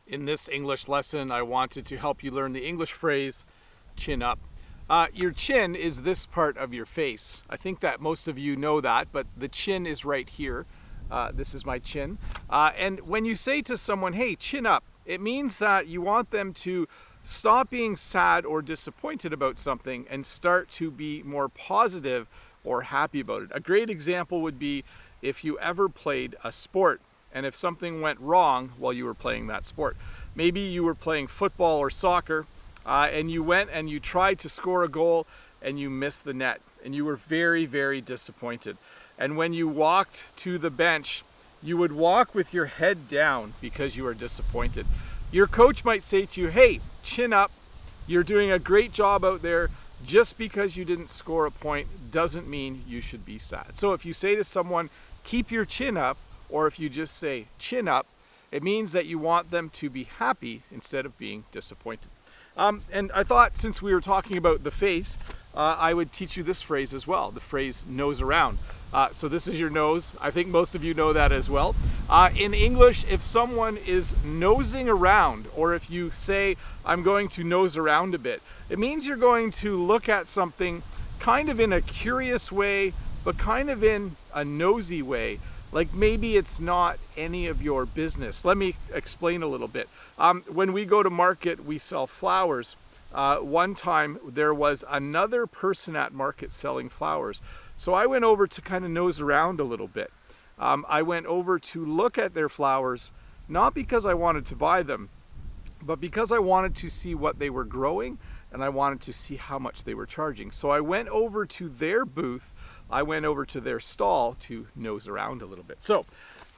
In this English lesson, I wanted to help you learn the English phrase, chin up. Your chin is this part of your face. I think that most of you know that, but the chin is right here. This is my chin. And when you say to someone, hey, chin up, it means that you want them to stop being sad or disappointed about something and start to be more positive or happy about it. A great example would be if you ever played a sport and if something went wrong while you were playing that sport. Maybe you were playing football or soccer and you went and you tried to score a goal and you missed the net and you were very, very disappointed. And when you walked to the bench, you would walk with your head down because you were disappointed. Your coach might say to you, hey, chin up, you're doing a great job out there. Just because you didn't score a point doesn't mean you should be sad. So if you say to someone, keep your chin up, or if you just say chin up, it means that you want them to be happy instead of being disappointed. And I thought since we were talking about the face, I would teach you this phrase as well, the phrase nose around. So this is your nose. I think most of you know that as well. In English, if someone is nosing around, or if you say, I'm going to nose around a bit, it means you're going to look at something kind of in a curious way, but kind of in a nosy way. Like maybe it's not any of your business. Let me explain a little bit. When we go to market, we sell flowers. One time there was another person at market selling flowers. So I went over to kind of nose around a little bit. I went over to look at their flowers, not because I wanted to buy them, but because I wanted to see what they were growing and I wanted to see how much they were charging. So I went over to their booth, I went over to their stall to nose around a little bit. So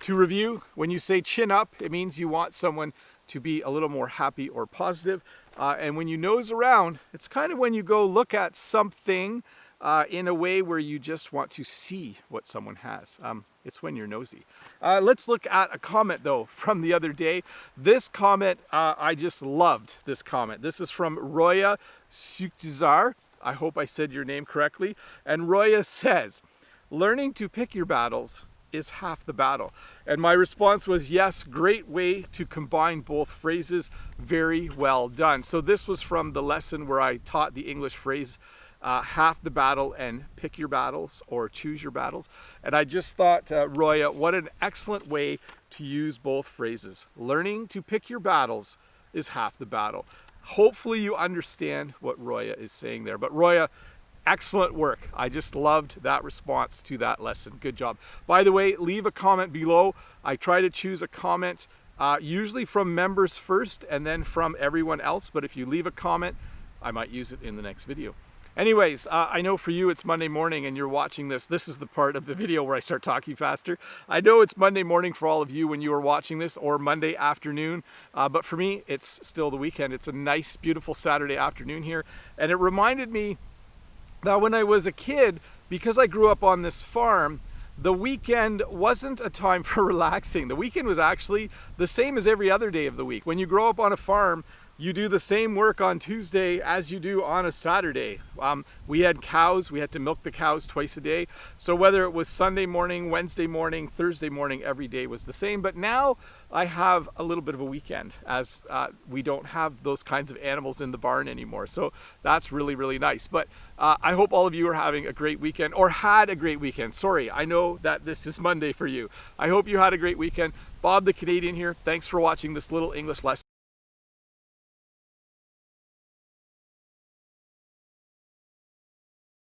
to review, when you say chin up, it means you want someone to be a little more happy or positive. And when you nose around, it's kind of when you go look at something in a way where you just want to see what someone has. It's when you're nosy. Let's look at a comment though from the other day. This comment, I just loved this comment. This is from Roya Subtitles. I hope I said your name correctly. And Roya says, learning to pick your battles is half the battle. And my response was, yes, great way to combine both phrases. Very well done. So this was from the lesson where I taught the English phrase, half the battle and pick your battles or choose your battles. And I just thought, Roya, what an excellent way to use both phrases. Learning to pick your battles is half the battle. Hopefully you understand what Roya is saying there. But Roya, excellent work. I just loved that response to that lesson. Good job. By the way, leave a comment below. I try to choose a comment usually from members first and then from everyone else. But if you leave a comment, I might use it in the next video. Anyways, I know for you it's Monday morning and you're watching this. This is the part of the video where I start talking faster. I know it's Monday morning for all of you when you are watching this, or Monday afternoon. But for me, it's still the weekend. It's a nice, beautiful Saturday afternoon here. And it reminded me that when I was a kid, because I grew up on this farm, the weekend wasn't a time for relaxing. The weekend was actually the same as every other day of the week. When you grow up on a farm, you do the same work on Tuesday as you do on a Saturday. We had cows, we had to milk the cows twice a day. So whether it was Sunday morning, Wednesday morning, Thursday morning, every day was the same. But now I have a little bit of a weekend as we don't have those kinds of animals in the barn anymore. So that's really, really nice. But I hope all of you are having a great weekend, or had a great weekend. Sorry, I know that this is Monday for you. I hope you had a great weekend. Bob the Canadian here. Thanks for watching this little English lesson.